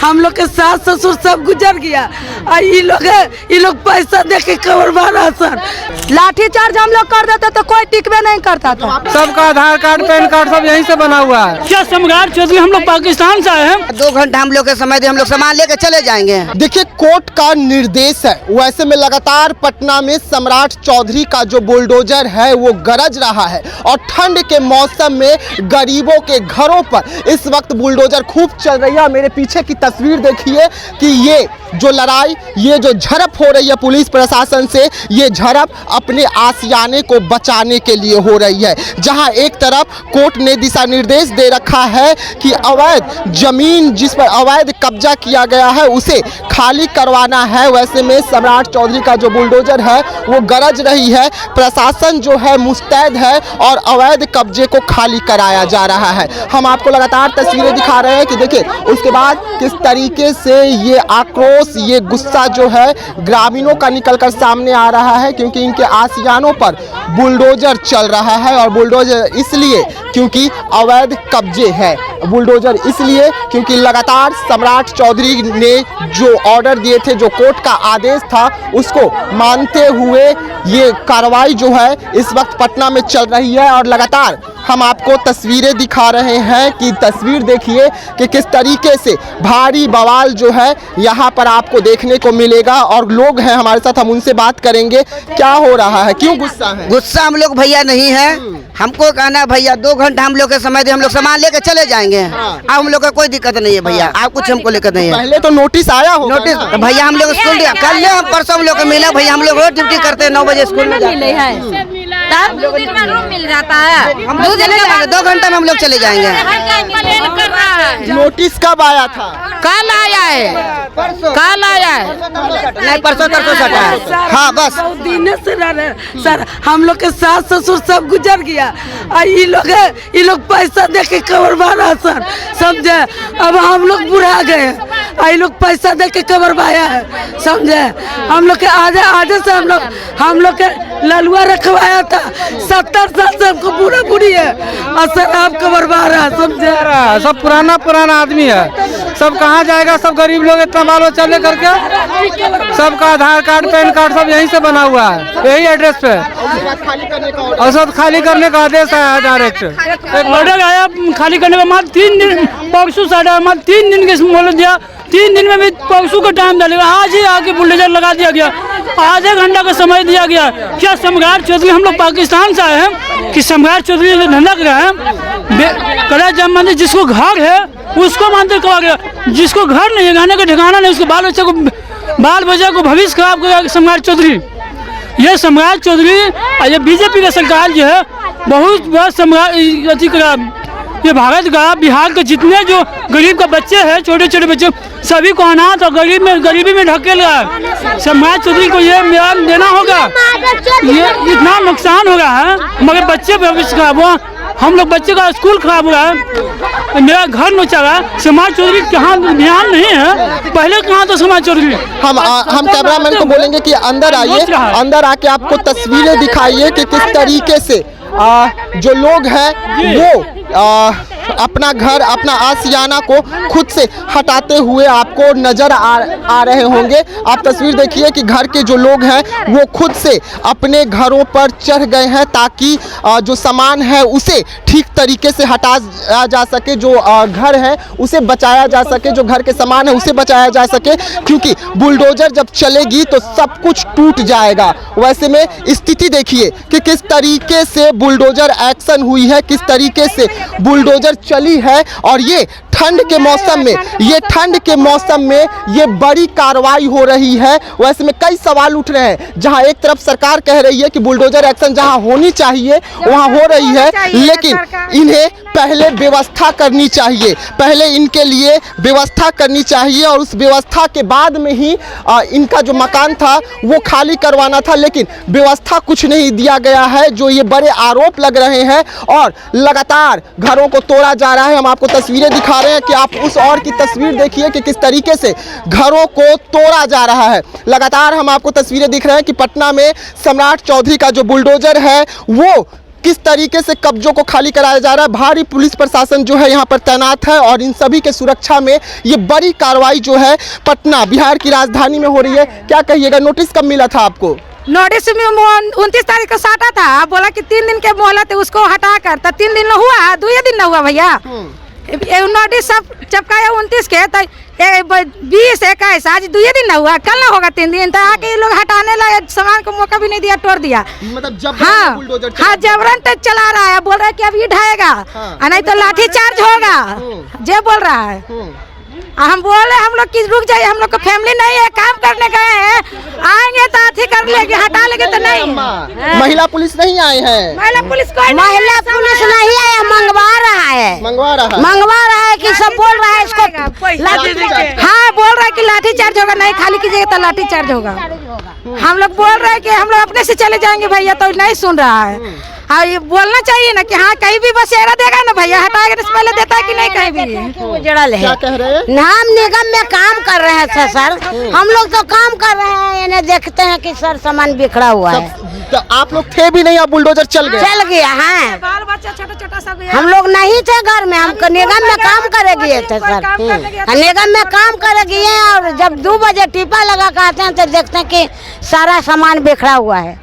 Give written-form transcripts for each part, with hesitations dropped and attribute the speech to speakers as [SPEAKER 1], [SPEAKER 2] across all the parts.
[SPEAKER 1] हम लोग के सास ससुर सब गुजर गया। ये लोग पैसा दे के कवर मारा सर।
[SPEAKER 2] लाठी चार्ज हम लोग कर देते तो कोई टिकवे नहीं करता था।
[SPEAKER 3] सबका आधार कार्ड पैन कार्ड सब यहीं से बना हुआ है।
[SPEAKER 4] क्या सम्राट चौधरी हम लोग पाकिस्तान से आए हैं।
[SPEAKER 5] 2 घंटा हम लोग के समय दे, हम लोग सामान लेके चले जाएंगे।
[SPEAKER 6] देखिए कोर्ट का निर्देश है, वैसे में लगातार पटना में सम्राट चौधरी का जो बुलडोजर है वो गरज रहा है और ठंड के मौसम में गरीबों के घरों पर इस वक्त बुलडोजर खूब चल रही है। मेरे पीछे की तस्वीर देखिए कि ये जो लड़ाई, ये जो झड़प हो रही है पुलिस प्रशासन से, ये झड़प अपने आशियाने को बचाने के लिए हो रही है। जहां एक तरफ कोर्ट ने दिशा निर्देश दे रखा है कि अवैध जमीन जिस पर अवैध कब्जा किया गया है उसे खाली करवाना है, वैसे में सम्राट चौधरी का जो बुलडोजर है वो गरज रही है। प्रशासन जो है मुस्तैद है और अवैध कब्जे को खाली कराया जा रहा है। हम आपको लगातार तस्वीरें दिखा रहे हैं कि देखिए उसके बाद किस तरीके से ये आक्रोश, ये गुस्सा जो है ग्रामीणों का निकलकर सामने आ रहा है, क्योंकि इनके आशियानों पर बुलडोजर चल रहा है। और बुलडोजर इसलिए क्योंकि अवैध कब्जे हैं, बुलडोजर इसलिए क्योंकि लगातार सम्राट चौधरी ने जो ऑर्डर दिए थे, जो कोर्ट का आदेश था, उसको मानते हुए ये कार्रवाई जो है इस वक्त पटना में चल रही है। और लगातार हम आपको तस्वीरें दिखा रहे हैं कि तस्वीर देखिए कि किस तरीके से भारी बवाल जो है यहाँ पर आपको देखने को मिलेगा। और लोग हैं हमारे साथ, हम उनसे बात करेंगे क्या हो रहा है, क्यों गुस्सा है।
[SPEAKER 5] गुस्सा हम लोग भैया नहीं है, हमको कहना भैया 2 घंटा हम लोग के समय दे, हम लोग सामान लेके चले जाएंगे। अब हम लोग का कोई दिक्कत नहीं है भैया, आप कुछ हमको लेकर नहीं है।
[SPEAKER 6] पहले तो नोटिस आया हो,
[SPEAKER 5] नोटिस तो भैया हम लोग स्कूल कल हम परसों हम लोग को मिला भैया, हम लोग रोज ड्यूटी करते हैं 9 बजे स्कूल में
[SPEAKER 2] मिले है तब 2 दिन में रूम मिल जाता है।
[SPEAKER 5] हम 2 घंटा में हम लोग चले जाएंगे।
[SPEAKER 6] नोटिस कब आया था?
[SPEAKER 2] कल आया है, कल आया है,
[SPEAKER 5] नहीं परसों सटा है। हाँ बस
[SPEAKER 1] दिन से सर हम लोग के सास ससुर सब गुजर गया। ये लोग पैसा दे के कवर मारा सर, समझे। अब हम लोग बुढ़ा गए, ये लोग पैसा दे के कवर माया है, समझे। हम लोग के आधे से हम लोग के ललुआ रखवाया था, 70 साल से हमको बुढ़ा बुढ़ी है और सर आप कवर मारा, समझे।
[SPEAKER 3] सब पुराना आदमी है, सब कहाँ जाएगा। सब गरीब लोग इतना बाल बच्चा ले करके, सबका आधार कार्ड पैन कार्ड सब यहीं से बना हुआ है, यही एड्रेस पे। और सब खाली करने का आदेश आया डायरेक्ट।
[SPEAKER 4] एक ऑर्डर आया खाली करने का, मात्र 3 दिन पॉक्सू साढ़ा, मात्र 3 दिन के मोहलत दिया। 3 दिन में भी पॉक्सू का टाइम डालेगा। आज ही आके बुलडोजर लगा दिया गया, आधे घंटा का समय दिया गया। क्या सम्राट चौधरी हम लोग पाकिस्तान से आए हैं कि सम्राट चौधरी धंधा कर रहे हैं। कड़ा जब मानते जिसको घर है उसको मानते कहा गया, जिसको घर नहीं है, रहने का ठिकाना नहीं, उसके बाल बच्चा को भविष्य खराब करेगा सम्राट चौधरी। ये सम्राट चौधरी ये बीजेपी का सरकार जो है बहुत बड़ा सम्राट ये भारत का बिहार के जितने जो गरीब का बच्चे हैं, छोटे छोटे बच्चे, सभी को अनाथ और गरीबी में ढकेल रहा है। सम्राट चौधरी को ये न्याय देना होगा। ये इतना नुकसान हो रहा है, मगर बच्चे भविष्य खराब हुआ, हम लोग बच्चे का स्कूल खराब हुआ है, मेरा घर नोचा रहा है। सम्राट चौधरी कहाँ ध्यान नहीं है, पहले कहाँ था सम्राट चौधरी।
[SPEAKER 6] हम कैमरामैन को बोलेंगे कि अंदर आइए, अंदर आके आपको तस्वीरें दिखाइए कि किस तरीके से जो लोग हैं वो अपना घर, अपना आशियाना को खुद से हटाते हुए आपको नजर आ रहे होंगे। आप तस्वीर देखिए कि घर के जो लोग हैं वो खुद से अपने घरों पर चढ़ गए हैं ताकि जो सामान है उसे ठीक तरीके से हटाया जा सके, जो घर है उसे बचाया जा सके, जो घर के सामान है उसे बचाया जा सके, क्योंकि बुलडोजर जब चलेगी तो सब कुछ टूट जाएगा। वैसे में स्थिति देखिए कि किस तरीके से बुलडोजर एक्शन हुई है, किस तरीके से बुलडोजर चली है। और ये ठंड के मौसम में ये बड़ी कार्रवाई हो रही है। वैसे में कई सवाल उठ रहे हैं, जहां एक तरफ सरकार कह रही है कि बुलडोजर एक्शन जहां होनी चाहिए वहां हो रही है, लेकिन इन्हें पहले व्यवस्था करनी चाहिए, पहले इनके लिए व्यवस्था करनी चाहिए और उस व्यवस्था के बाद में ही इनका जो मकान था वो खाली करवाना था। लेकिन व्यवस्था कुछ नहीं दिया गया है, जो ये बड़े आरोप लग रहे हैं और लगातार घरों को तोड़ा जा रहा है। हम आपको तस्वीरें दिखा रहे हैं कि आप उस और की तस्वीर देखिए कि किस तरीके से घरों को तोड़ा जा रहा है। लगातार हम आपको तस्वीरें दिख रहे हैं कि पटना में सम्राट चौधरी का जो बुलडोजर है वो किस तरीके से कब्जों को खाली कराया जा रहा है। भारी पुलिस प्रशासन जो है यहाँ पर तैनात है और इन सभी के सुरक्षा में ये बड़ी कार्रवाई जो है पटना बिहार की राजधानी में हो रही है। क्या कहिएगा, नोटिस कब मिला था आपको?
[SPEAKER 2] नोटिस में 29 तारीख को साटा था, बोला कि 3 दिन के मोहलत है, उसको हटा कर। तो 3 दिन हुआ, 2 दिन न हुआ भैया। नोटिस सब चपकाया 29 के, तो 20 21 आज 2 दिन न हुआ, कल न होगा 3 दिन। तो आके ये लोग हटाने लगे, सामान को मौका भी नहीं दिया, तोड़ दिया।
[SPEAKER 6] मतलब जब
[SPEAKER 2] हाँ जबरन तक चला रहा है, बोल रहा है कि अभी ढाएगा और नहीं तो लाठी चार्ज होगा, जे बोल रहा है। हम बोले हम लोग की रुक जाइए, हम लोग को फैमिली नहीं है, काम करने गए हैं, आएंगे तो अथी कर लेंगे, हटा लेंगे तो नहीं।
[SPEAKER 6] महिला पुलिस नहीं आए हैं?
[SPEAKER 2] महिला पुलिस
[SPEAKER 7] नहीं आया, मंगवा रहा है कि सब बोल रहा है इसको
[SPEAKER 2] हाँ बोल रहा है कि लाठी चार्ज होगा, नहीं खाली कीजिएगा तो लाठी चार्ज होगा। हम लोग बोल रहे हैं कि हम लोग अपने से चले जाएंगे भैया, तो नहीं सुन रहा है। हाँ ये बोलना चाहिए ना कि हाँ कहीं भी बसेरा देगा ना भैया, हटाएगा तो पहले देता है कि नहीं कहीं भी।
[SPEAKER 7] उजड़ल है।
[SPEAKER 6] क्या कह रहे हैं?
[SPEAKER 7] हम निगम में काम कर रहे हैं सर, हम लोग तो काम कर रहे हैं, इन्हें देखते हैं कि सर सामान बिखरा हुआ है।
[SPEAKER 6] तो आप लोग थे भी नहीं, अब बुलडोजर चल
[SPEAKER 7] गया है।
[SPEAKER 2] बाल बच्चा छोटा छोटा सब
[SPEAKER 7] हम लोग नहीं थे घर में, हम निगम में काम करे गए थे सर, निगम में काम करे गए। और जब 2 बजे टीपा लगा के आते हैं तो देखते हैं कि सारा सामान बिखरा हुआ है।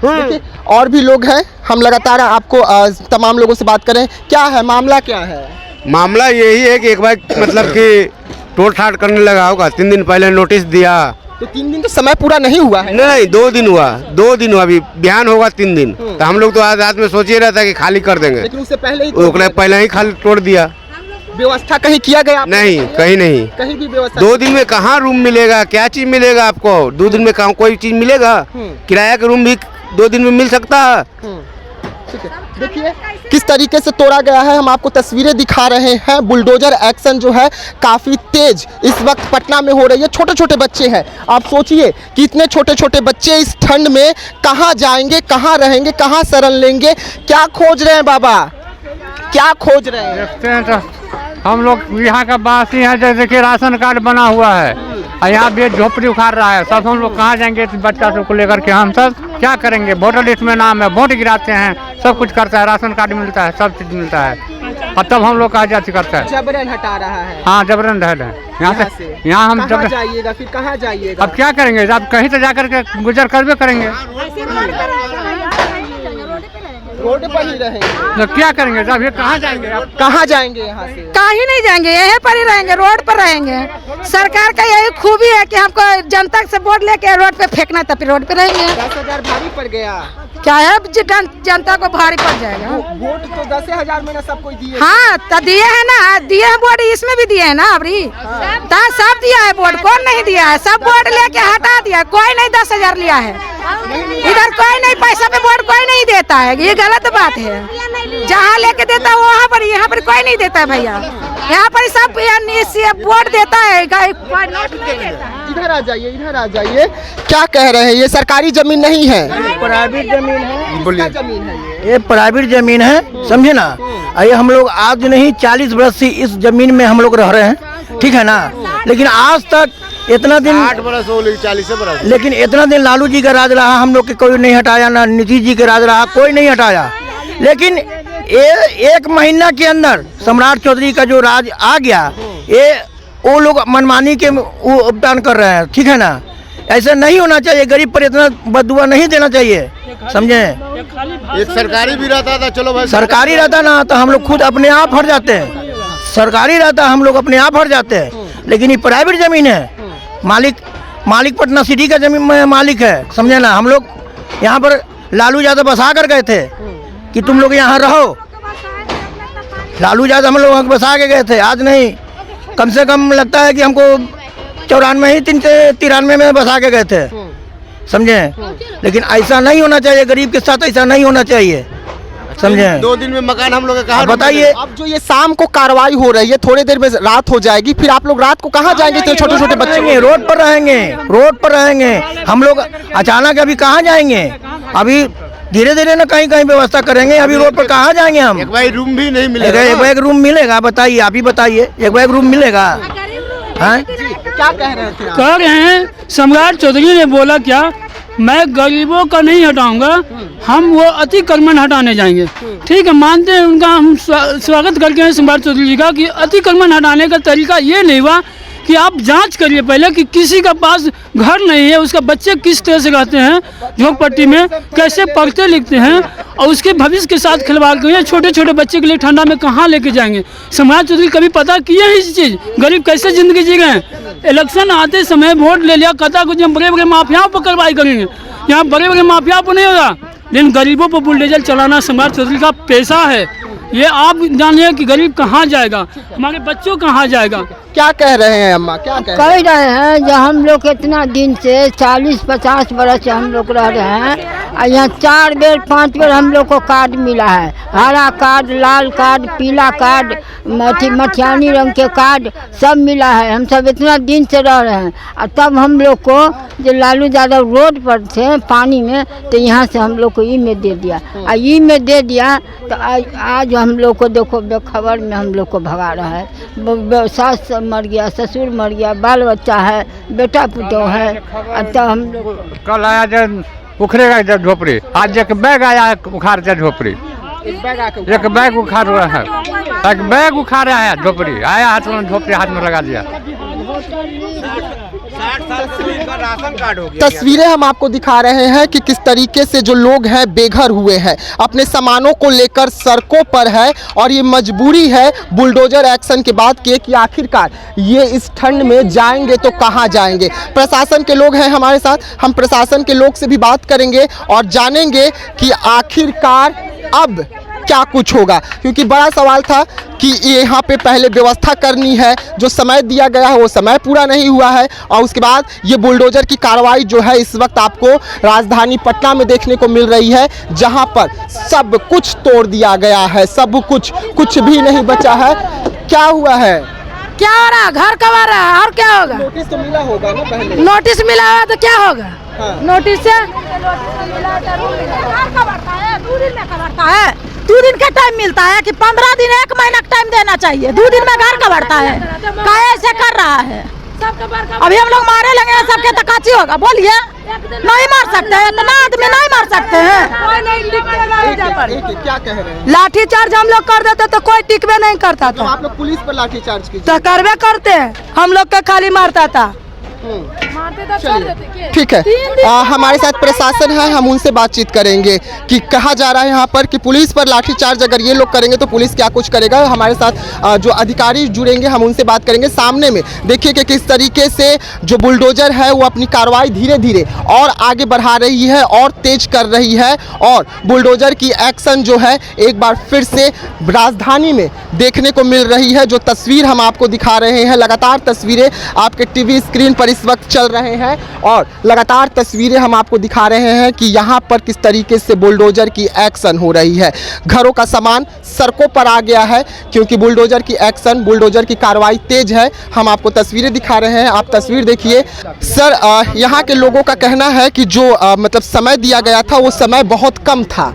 [SPEAKER 6] देखिए और भी लोग हैं, हम लगातार आपको तमाम लोगों से बात करें। क्या है मामला, क्या है
[SPEAKER 8] मामला? यही है कि एक बार मतलब कि तोड़ ठाट करने लगा होगा। 3 दिन पहले नोटिस दिया,
[SPEAKER 6] तो 3 दिन तो समय पूरा नहीं हुआ है।
[SPEAKER 8] नहीं 2 दिन हुआ, 2 दिन हुआ, अभी बिहान होगा 3 दिन। तो हम लोग तो आज रात में सोच ही रहा था कि खाली कर देंगे,
[SPEAKER 6] लेकिन उससे पहले
[SPEAKER 8] ही खाली तोड़ दिया।
[SPEAKER 6] व्यवस्था कहीं किया गया?
[SPEAKER 8] नहीं, कहीं नहीं,
[SPEAKER 6] कहीं भी व्यवस्था।
[SPEAKER 8] 2 दिन में कहाँ रूम मिलेगा, क्या चीज मिलेगा आपको? 2 दिन में कहाँ कोई चीज मिलेगा? किराया का रूम भी 2 दिन में मिल सकता है?
[SPEAKER 6] ठीक है, देखिए किस तरीके से तोड़ा गया है, हम आपको तस्वीरें दिखा रहे हैं। बुलडोजर एक्शन जो है काफ़ी तेज इस वक्त पटना में हो रही है। छोटे छोटे बच्चे हैं, आप सोचिए कि इतने छोटे छोटे बच्चे इस ठंड में कहाँ जाएंगे, कहाँ रहेंगे, कहाँ शरण लेंगे? क्या खोज रहे हैं बाबा, क्या खोज रहे हैं?
[SPEAKER 3] देखते हैं तो हम लोग यहाँ का वासी हैं, जैसे कि राशन कार्ड बना हुआ है और यहाँ भी झोपड़ी उखाड़ रहा है सब। हम लोग कहाँ जाएंगे इस बच्चा सबको लेकर के? हम सब क्या करेंगे? वोटर लिस्ट में नाम है, वोट गिराते हैं, सब कुछ करता है, राशन कार्ड मिलता है, सब चीज मिलता है, और तब हम लोग कहाँ जाती करता है?
[SPEAKER 6] जबरन हटा रहा है।
[SPEAKER 3] हाँ जबरन है यहाँ से। यहाँ हम
[SPEAKER 6] कहाँ जाइएगा फिर, कहाँ जाइएगा?
[SPEAKER 3] अब क्या करेंगे? अब कहीं तो जाकर के गुजर करबे करेंगे,
[SPEAKER 6] रोड पर ही रहेंगे।
[SPEAKER 3] तो क्या करेंगे? जब ये कहाँ जाएंगे? अब
[SPEAKER 6] कहाँ जाएंगे यहाँ से?
[SPEAKER 2] कहीं नहीं जाएंगे, यहीं पर ही रहेंगे, रोड पर रहेंगे। सरकार का यही खूबी है कि हमको जनता से वोट लेके रोड पे फेंकना, तब रोड पे रहेंगे।
[SPEAKER 6] 10,000 भारी पड़ गया।
[SPEAKER 2] क्या है, जनता को भारी पड़ जाएगा।
[SPEAKER 6] वोट तो 10,000 में ना सबको दिए।
[SPEAKER 2] हाँ तो दिए है ना, दिए हैं वोट, इसमें भी दिए है ना अबरी। सब दिया है वोट, कौन नहीं दिया है? सब वोट लेके हटा दिया, कोई नहीं 10,000 लिया है। इधर कोई नहीं, पैसा पे वोट कोई नहीं देता है, ये गलत बात है। जहाँ लेके देता है वहाँ पर, यहाँ पर कोई नहीं देता है भैया। यहाँ पर सब वोट देता है।
[SPEAKER 6] इधर आ जाइए, इधर आ जाइए। क्या कह रहे हैं? ये सरकारी जमीन नहीं है,
[SPEAKER 9] प्राइवेट जमीन है।
[SPEAKER 6] बोलिए। जमीन है
[SPEAKER 9] ये प्राइवेट जमीन है, समझे ना। ये हम लोग आज नहीं 40 वर्ष से इस जमीन में हम लोग रह रहे हैं, ठीक है ना। लेकिन आज तक इतना दिन
[SPEAKER 8] 8 बरस हो, 40 बरस,
[SPEAKER 9] लेकिन इतना दिन लालू जी का राज रहा, हम लोग के कोई नहीं हटाया, ना नीतीश जी के राज रहा, कोई नहीं हटाया। लेकिन एक महीना के अंदर सम्राट चौधरी का जो राज आ गया, ये वो लोग मनमानी के उपदान कर रहे हैं, ठीक है ना। ऐसा नहीं होना चाहिए, गरीब पर इतना बदुआ नहीं देना चाहिए, समझे।
[SPEAKER 8] एक सरकारी भी रहता था, चलो भाई
[SPEAKER 9] सरकारी रहता ना तो हम लोग खुद अपने आप हट जाते हैं, सरकारी रहता हम लोग अपने आप हट जाते हैं। लेकिन ये प्राइवेट जमीन है, मालिक पटना सिटी का जमीन में मालिक है, समझे ना। हम लोग यहाँ पर लालू यादव बसा कर गए थे कि तुम लोग यहाँ रहो, लालू यादव हम लोग बसा के गए थे, आज नहीं। कम से कम लगता है कि हमको 94 ही 93 में बसा के गए थे, समझे। लेकिन ऐसा नहीं होना चाहिए, गरीब के साथ ऐसा नहीं होना चाहिए, समझे।
[SPEAKER 8] 2 दिन में मकान हम लोग कहाँ?
[SPEAKER 9] बताइए।
[SPEAKER 6] अब जो ये शाम को कार्रवाई हो रही है, थोड़ी देर में रात हो जाएगी, फिर आप लोग रात को कहाँ जाएंगे? इतने छोटे छोटे बच्चे
[SPEAKER 9] रोड पर रहेंगे, रोड पर रहेंगे हम लोग। अचानक अभी कहाँ जाएंगे? अभी धीरे धीरे ना कहीं कहीं व्यवस्था करेंगे, अभी रोड पर कहाँ जाएंगे हम?
[SPEAKER 8] एक बार रूम भी नहीं मिलेगा।
[SPEAKER 9] एक रूम मिलेगा? बताइए, आप ही बताइए, एक रूम मिलेगा?
[SPEAKER 6] क्या कह रहे थे?
[SPEAKER 4] कह रहे हैं सम्राट चौधरी ने बोला क्या मैं गरीबों का नहीं हटाऊंगा, हम वो अतिक्रमण हटाने जाएंगे। ठीक है, मानते हैं उनका, हम स्वागत करके हैं सम्राट चौधरी जी का कि अतिक्रमण हटाने का तरीका ये नहीं हुआ कि आप जांच करिए पहले कि किसी का पास घर नहीं है, उसका बच्चे किस तरह से रहते हैं झोंपड़पट्टी में, कैसे पढ़ते लिखते हैं, और उसके भविष्य के साथ खिलवाड़ करिए। छोटे छोटे बच्चे के लिए ठंडा में कहाँ लेके जाएंगे? सम्राट चौधरी कभी पता किए हैं इस चीज़? गरीब कैसे जिंदगी जी गए? इलेक्शन आते समय वोट ले लिया, कहता कुछ हम बड़े बड़े माफियाओं पर कार्रवाई करेंगे। यहाँ बड़े बड़े माफियाओं पर नहीं होगा, लेकिन गरीबों पर बुलडोजर चलाना सम्राट चौधरी का पेशा है। ये आप जानिए कि गरीब कहाँ जाएगा, हमारे बच्चों कहाँ जाएगा।
[SPEAKER 6] क्या कह रहे हैं अम्मा, क्या कह रहे हैं?
[SPEAKER 7] कह रहे हैं जो हम लोग इतना दिन से 40-50 बरस से हम लोग रह रहे हैं और यहाँ 4 बेर 5 बेर हम लोग को कार्ड मिला है, हरा कार्ड, लाल कार्ड, पीला कार्ड, मटियानी रंग के कार्ड सब मिला है। हम सब इतना दिन से रह रहे हैं और तब हम लोग को जो लालू यादव रोड पर थे पानी में, तो यहाँ से हम लोग को ई में दे दिया और ई में दे दिया तो आज हम लोग को देखो बेखबर में हम लोग को भगा रहा है। सास मर गया, ससुर मर गया, बाल बच्चा है, बेटा पुतोह है। तो हम लोग
[SPEAKER 3] कल आया जब उखड़ेगा जब झोपड़ी, आज एक बैग आया उखाड़ जा झोपड़ी, एक बैग उखाड़ रहा है, एक बैग उखाड़ रहा है झोपड़ी, आया हाथ में झोपड़ी हाथ में लगा दिया।
[SPEAKER 8] राशन कार्ड हो गया।
[SPEAKER 6] तस्वीरें हम आपको दिखा रहे हैं कि किस तरीके से जो लोग हैं बेघर हुए हैं, अपने सामानों को लेकर सड़कों पर है और ये मजबूरी है बुलडोजर एक्शन के बाद कि आखिरकार ये इस ठंड में जाएंगे तो कहां जाएंगे। प्रशासन के लोग हैं हमारे साथ, हम प्रशासन के लोग से भी बात करेंगे और जानेंगे कि आखिरकार अब क्या कुछ होगा, क्योंकि बड़ा सवाल था कि यहाँ पे पहले व्यवस्था करनी है, जो समय दिया गया है वो समय पूरा नहीं हुआ है और उसके बाद ये बुलडोजर की कार्रवाई जो है इस वक्त आपको राजधानी पटना में देखने को मिल रही है, जहाँ पर सब कुछ तोड़ दिया गया है, सब कुछ भी नहीं बचा है। क्या हुआ है?
[SPEAKER 2] क्या हो रहा है? घर कब आ रहा है और क्या होगा?
[SPEAKER 6] नोटिस तो मिला होगा ना पहले?
[SPEAKER 2] नोटिस मिला है तो क्या होगा?
[SPEAKER 6] हाँ।
[SPEAKER 2] नोटिस से 2 दिन का टाइम मिलता है कि 15 दिन 1 महीना का टाइम देना चाहिए। 2 दिन में घर का बढ़ता है, क्या ऐसे कर रहा है? अभी हम लोग मारे लगे हैं, सबके तकाची होगा? बोलिए, नहीं मार सकते हैं, इतना आदमी नहीं मार सकते हैं।
[SPEAKER 6] क्या कह रहे हैं?
[SPEAKER 2] लाठी चार्ज हम लोग कर देते तो कोई टिकवे नहीं करता था।
[SPEAKER 6] आप लोग पुलिस पर लाठी चार्ज कीजिए।
[SPEAKER 2] तो करवे करते हैं, हम लोग का खाली मारता था।
[SPEAKER 6] ठीक है, हमारे साथ प्रशासन है, हम उनसे बातचीत करेंगे कि कहा जा रहा है यहाँ पर कि पुलिस पर लाठीचार्ज अगर ये लोग करेंगे तो पुलिस क्या कुछ करेगा। हमारे साथ जो अधिकारी जुड़ेंगे हम उनसे बात करेंगे। सामने में देखिए कि किस तरीके से जो बुलडोजर है वो अपनी कार्रवाई धीरे धीरे और आगे बढ़ा रही है और तेज कर रही है और बुलडोजर की एक्शन जो है एक बार फिर से राजधानी में देखने को मिल रही है। जो तस्वीर हम आपको दिखा रहे हैं, लगातार तस्वीरें आपके टीवी स्क्रीन पर इस वक्त चल रहे हैं और लगातार तस्वीरें हम आपको दिखा रहे हैं कि यहाँ पर किस तरीके से बुलडोजर की एक्शन हो रही है। घरों का सामान सड़कों पर आ गया है क्योंकि बुलडोजर की एक्शन, बुलडोजर की कार्रवाई तेज है। हम आपको तस्वीरें दिखा रहे हैं, आप तस्वीर देखिए। सर, यहाँ के लोगों का कहना है कि जो मतलब समय दिया गया था वो समय बहुत कम था।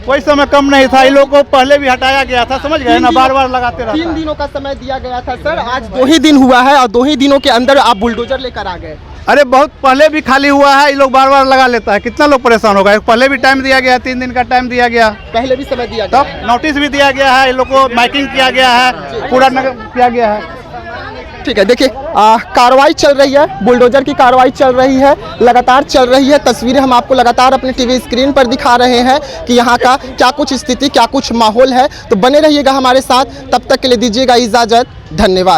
[SPEAKER 9] कोई समय कम नहीं था, इन लोगों को पहले भी हटाया गया था, समझ गए ना, बार बार लगाते रहा।
[SPEAKER 6] 3 दिनों का समय दिया गया था सर, आज 2 ही दिन हुआ है और 2 ही दिनों के अंदर आप बुलडोजर लेकर आ गए।
[SPEAKER 9] अरे बहुत पहले भी खाली हुआ है, ये लोग बार बार लगा लेता है, कितना लोग परेशान होगा। पहले भी टाइम दिया गया, 3 दिन का टाइम दिया गया,
[SPEAKER 6] पहले भी समय दिया गया,
[SPEAKER 9] तब नोटिस भी दिया गया है, इन लोग को माइकिंग किया गया है, पूरा नगर किया गया है।
[SPEAKER 6] ठीक है, देखिए कार्रवाई चल रही है, बुलडोजर की कार्रवाई चल रही है, लगातार चल रही है। तस्वीरें हम आपको लगातार अपने टीवी स्क्रीन पर दिखा रहे हैं कि यहाँ का क्या कुछ स्थिति, क्या कुछ माहौल है। तो बने रहिएगा हमारे साथ, तब तक के लिए दीजिएगा इजाजत, धन्यवाद।